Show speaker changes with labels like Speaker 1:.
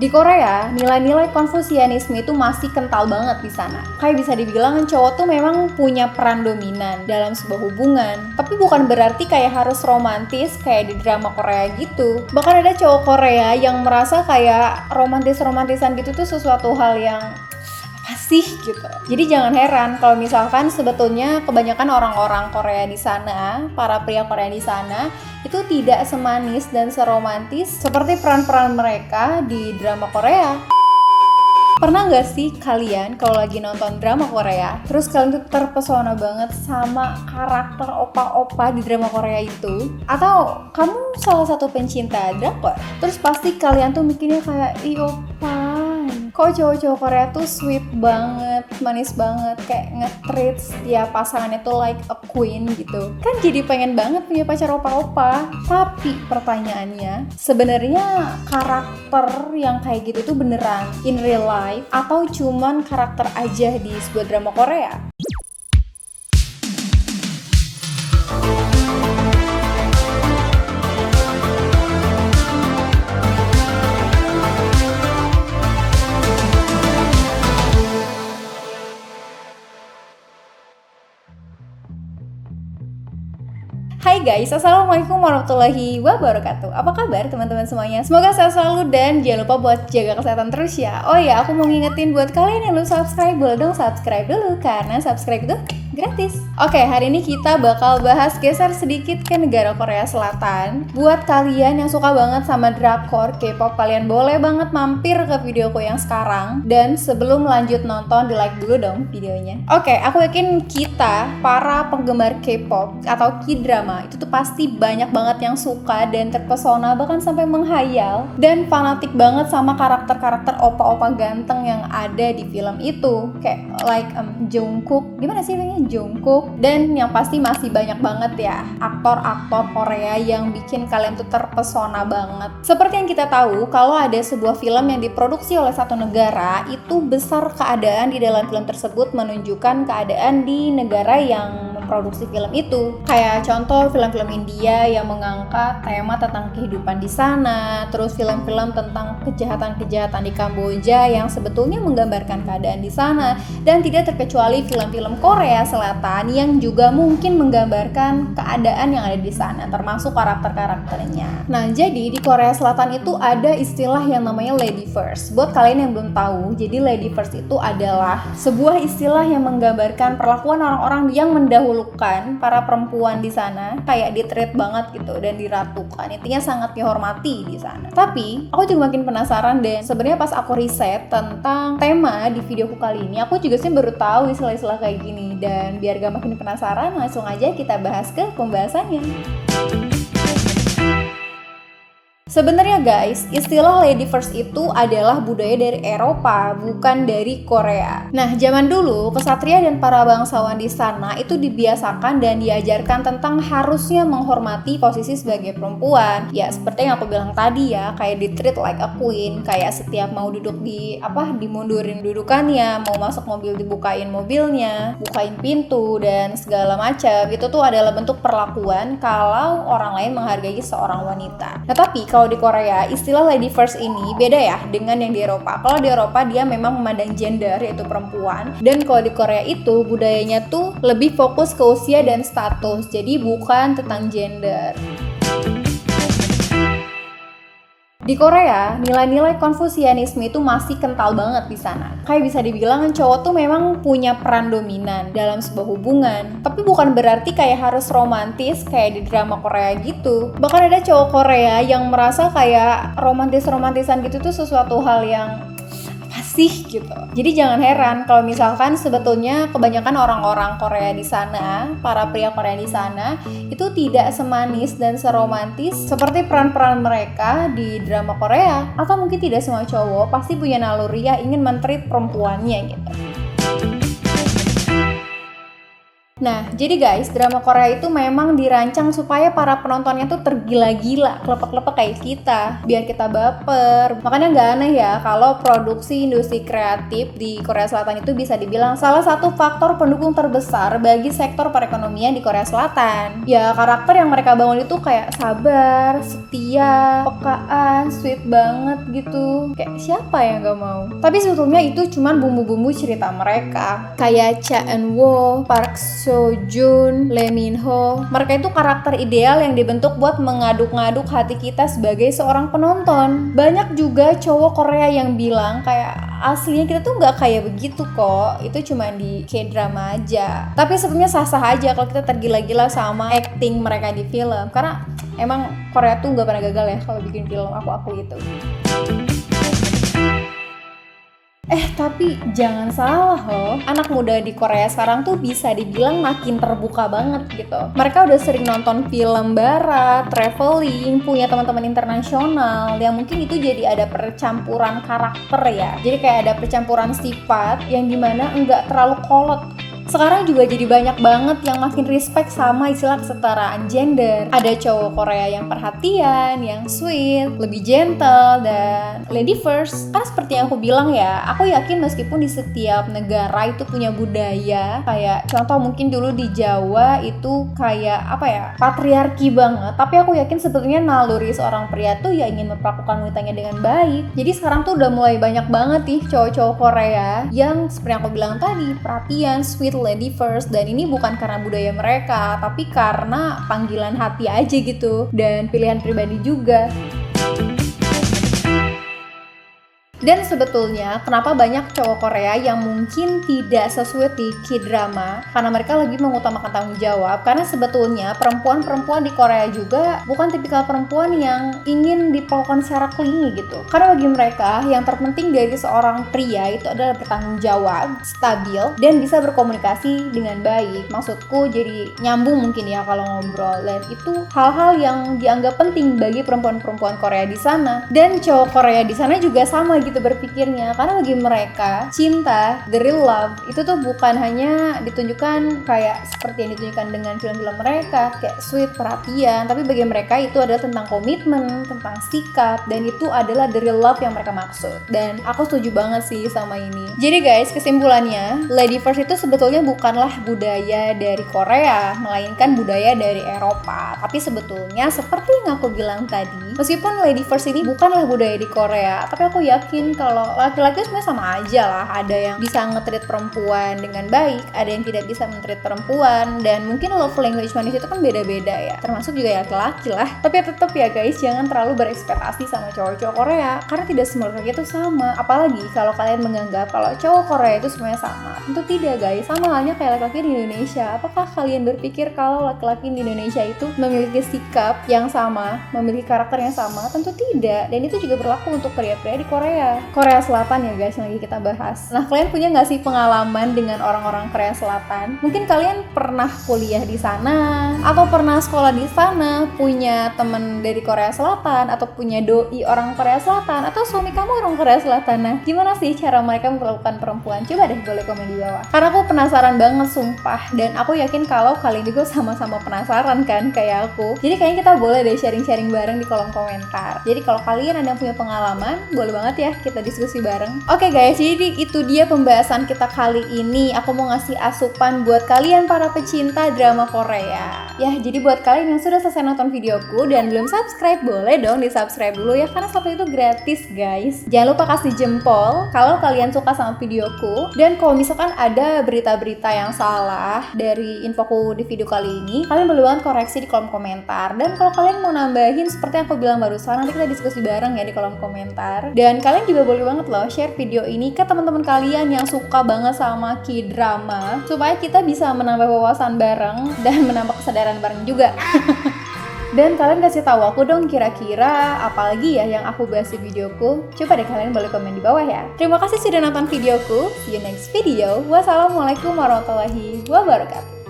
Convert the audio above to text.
Speaker 1: Di Korea, nilai-nilai Konfusianisme itu masih kental banget di sana. Kayak bisa dibilang cowok tuh memang punya peran dominan dalam sebuah hubungan. Tapi bukan berarti kayak harus romantis kayak di drama Korea gitu. Bahkan ada cowok Korea yang merasa kayak romantis-romantisan gitu tuh sesuatu hal yang asih gitu. Jadi jangan heran kalau misalkan sebetulnya kebanyakan orang-orang Korea di sana, para pria Korea di sana itu tidak semanis dan seromantis seperti peran-peran mereka di drama Korea. Pernah nggak sih kalian kalau lagi nonton drama Korea, terus kalian tuh terpesona banget sama karakter opa-opa di drama Korea itu? Atau kamu salah satu pencinta drakor? Terus pasti kalian tuh mikirnya kayak, ih opa, kok cowok-cowok Korea tuh sweet banget, manis banget, kayak nge-treat setiap pasangannya tuh like a queen gitu. Kan jadi pengen banget punya pacar opa-opa. Tapi pertanyaannya, sebenarnya karakter yang kayak gitu tuh beneran in real life atau cuman karakter aja di sebuah drama Korea? Hai guys, assalamualaikum warahmatullahi wabarakatuh. Apa kabar teman-teman semuanya? Semoga sehat selalu dan jangan lupa buat jaga kesehatan terus ya. Oh ya, aku mau ngingetin buat kalian yang belum subscribe, boleh dong subscribe dulu karena subscribe itu gratis. Oke, hari ini kita bakal bahas geser sedikit ke negara Korea Selatan. Buat kalian yang suka banget sama drakor, K-pop, kalian boleh banget mampir ke videoku yang sekarang. Dan sebelum lanjut nonton, di like dulu dong videonya. Oke, aku yakin kita, para penggemar K-pop atau K-drama, itu tuh pasti banyak banget yang suka dan terpesona, bahkan sampai menghayal dan fanatik banget sama karakter-karakter opa-opa ganteng yang ada di film itu. Kayak like Jungkook, gimana sih namanya? Jungkook, dan yang pasti masih banyak banget ya aktor-aktor Korea yang bikin kalian tuh terpesona banget. Seperti yang kita tahu, kalau ada sebuah film yang diproduksi oleh satu negara, itu besar keadaan di dalam film tersebut menunjukkan keadaan di negara yang memproduksi film itu. Kayak contoh film-film India yang mengangkat tema tentang kehidupan di sana, terus film-film tentang kejahatan-kejahatan di Kamboja yang sebetulnya menggambarkan keadaan di sana, dan tidak terkecuali film-film Korea Selatan yang juga mungkin menggambarkan keadaan yang ada di sana, termasuk karakter-karakternya. Nah, jadi di Korea Selatan itu ada istilah yang namanya lady first. Buat kalian yang belum tahu, jadi lady first itu adalah sebuah istilah yang menggambarkan perlakuan orang-orang yang mendahulukan para perempuan di sana, kayak di-treat banget gitu dan diratukan. Intinya sangat dihormati di sana. Tapi, aku juga makin penasaran dan sebenarnya pas aku riset tentang tema di videoku kali ini, aku juga sih baru tahu istilah-istilah kayak gini. Dan biar gak makin penasaran, langsung aja kita bahas ke pembahasannya. Sebenarnya guys, istilah lady first itu adalah budaya dari Eropa, bukan dari Korea. Nah, zaman dulu, kesatria dan para bangsawan di sana itu dibiasakan dan diajarkan tentang harusnya menghormati posisi sebagai perempuan. Ya, seperti yang aku bilang tadi ya, kayak di-treat like a queen, kayak setiap mau duduk dimundurin dudukannya, mau masuk mobil dibukain mobilnya, bukain pintu, dan segala macam. Itu tuh adalah bentuk perlakuan kalau orang lain menghargai seorang wanita. Nah, tapi kalau di Korea, istilah lady first ini beda ya dengan yang di Eropa. Kalau di Eropa dia memang memandang gender, yaitu perempuan. Dan kalau di Korea itu budayanya tuh lebih fokus ke usia dan status. Jadi bukan tentang gender. Di Korea, nilai-nilai Konfusianisme itu masih kental banget di sana. Kayak bisa dibilang cowok tuh memang punya peran dominan dalam sebuah hubungan. Tapi bukan berarti kayak harus romantis kayak di drama Korea gitu. Bahkan ada cowok Korea yang merasa kayak romantis-romantisan gitu tuh sesuatu hal yang asih gitu. Jadi jangan heran kalau misalkan sebetulnya kebanyakan orang-orang Korea di sana, para pria Korea di sana, itu tidak semanis dan seromantis seperti peran-peran mereka di drama Korea. Atau mungkin tidak semua cowok pasti punya naluri yang ingin men-treat perempuannya gitu. Nah, jadi guys, drama Korea itu memang dirancang supaya para penontonnya tuh tergila-gila, kelepek-kelepek kayak kita, biar kita baper. Makanya nggak aneh ya kalau produksi industri kreatif di Korea Selatan itu bisa dibilang salah satu faktor pendukung terbesar bagi sektor perekonomian di Korea Selatan. Ya, karakter yang mereka bangun itu kayak sabar, setia, pekaan, sweet banget gitu. Kayak siapa yang nggak mau? Tapi sebetulnya itu cuman bumbu-bumbu cerita mereka. Kayak Cha Eun-woo, Park Seo-joon, Lee Min-ho, mereka itu karakter ideal yang dibentuk buat mengaduk-ngaduk hati kita sebagai seorang penonton. Banyak juga cowok Korea yang bilang kayak aslinya kita tuh nggak kayak begitu kok, itu cuma di K-drama aja. Tapi sebenarnya sah-sah aja kalau kita tergila-gila sama acting mereka di film, karena emang Korea tuh nggak pernah gagal ya kalau bikin film, aku itu. Tapi jangan salah loh, anak muda di Korea sekarang tuh bisa dibilang makin terbuka banget gitu. Mereka udah sering nonton film barat, traveling, punya teman-teman internasional yang mungkin itu jadi ada percampuran karakter ya. Jadi kayak ada percampuran sifat yang dimana enggak terlalu kolot. Sekarang juga jadi banyak banget yang makin respect sama istilah kesetaraan gender. Ada cowok Korea yang perhatian, yang sweet, lebih gentle, dan lady first. Kan seperti yang aku bilang ya, aku yakin meskipun di setiap negara itu punya budaya, kayak contoh mungkin dulu di Jawa itu kayak apa ya, patriarki banget. Tapi aku yakin sebetulnya naluri seorang pria tuh ya ingin memperlakukan wanitanya dengan baik. Jadi sekarang tuh udah mulai banyak banget nih cowok-cowok Korea yang seperti yang aku bilang tadi, perhatian, sweet, lady first, dan ini bukan karena budaya mereka, tapi karena panggilan hati aja gitu, dan pilihan pribadi juga. Dan sebetulnya kenapa banyak cowok Korea yang mungkin tidak sesuai di K-drama, karena mereka lebih mengutamakan tanggung jawab. Karena sebetulnya perempuan-perempuan di Korea juga bukan tipikal perempuan yang ingin diperlakukan secara clingy gitu. Karena bagi mereka yang terpenting dari seorang pria itu adalah bertanggung jawab, stabil, dan bisa berkomunikasi dengan baik. Maksudku jadi nyambung mungkin ya kalau ngobrol, dan itu hal-hal yang dianggap penting bagi perempuan-perempuan Korea di sana. Dan cowok Korea di sana juga sama gitu berpikirnya, karena bagi mereka cinta, the real love itu tuh bukan hanya ditunjukkan kayak seperti yang ditunjukkan dengan film-film mereka kayak sweet, perhatian, tapi bagi mereka itu adalah tentang komitmen, tentang sikap, dan itu adalah the real love yang mereka maksud. Dan aku setuju banget sih sama ini. Jadi guys, kesimpulannya, lady first itu sebetulnya bukanlah budaya dari Korea, melainkan budaya dari Eropa. Tapi sebetulnya seperti yang aku bilang tadi, meskipun lady first ini bukanlah budaya di Korea, tapi aku yakin kalau laki-laki sebenarnya sama aja lah. Ada yang bisa nge-treat perempuan dengan baik, ada yang tidak bisa men-treat perempuan, dan mungkin love language manusia itu kan beda-beda ya, termasuk juga ya laki-laki lah. Tapi tetap ya guys, jangan terlalu berekspektasi sama cowok-cowok Korea, karena tidak semua laki itu sama. Apalagi kalau kalian menganggap kalau cowok Korea itu semuanya sama. Tentu tidak guys, sama halnya kayak laki-laki di Indonesia. Apakah kalian berpikir kalau laki-laki di Indonesia itu memiliki sikap yang sama, memiliki karakter yang sama? Tentu tidak, dan itu juga berlaku untuk pria-pria di Korea Selatan ya guys yang lagi kita bahas. Nah, kalian punya nggak sih pengalaman dengan orang-orang Korea Selatan? Mungkin kalian pernah kuliah di sana, atau pernah sekolah di sana, punya temen dari Korea Selatan, atau punya doi orang Korea Selatan, atau suami kamu orang Korea Selatan. Nah, gimana sih cara mereka memperlakukan perempuan? Coba deh boleh komen di bawah. Karena aku penasaran banget sumpah, dan aku yakin kalau kalian juga sama-sama penasaran kan kayak aku. Jadi kayaknya kita boleh deh sharing-sharing bareng di kolom komentar. Jadi kalau kalian ada yang punya pengalaman, boleh banget ya kita diskusi bareng. Oke guys, jadi itu dia pembahasan kita kali ini. Aku mau ngasih asupan buat kalian para pecinta drama Korea. Ya, jadi buat kalian yang sudah selesai nonton videoku dan belum subscribe, boleh dong di subscribe dulu ya, karena satu itu gratis guys. Jangan lupa kasih jempol kalau kalian suka sama videoku. Dan kalau misalkan ada berita-berita yang salah dari infoku di video kali ini, kalian boleh banget koreksi di kolom komentar. Dan kalau kalian mau nambahin seperti yang aku bilang barusan, nanti kita diskusi bareng ya di kolom komentar. Dan kalian juga boleh banget loh share video ini ke teman-teman kalian yang suka banget sama K-drama, supaya kita bisa menambah wawasan bareng dan menambah kesadaran bareng juga. Dan kalian kasih tahu aku dong kira-kira apa lagi ya yang aku bahas di videoku. Coba deh kalian boleh komen di bawah ya. Terima kasih sudah nonton videoku. See you next video. Wassalamualaikum warahmatullahi wabarakatuh.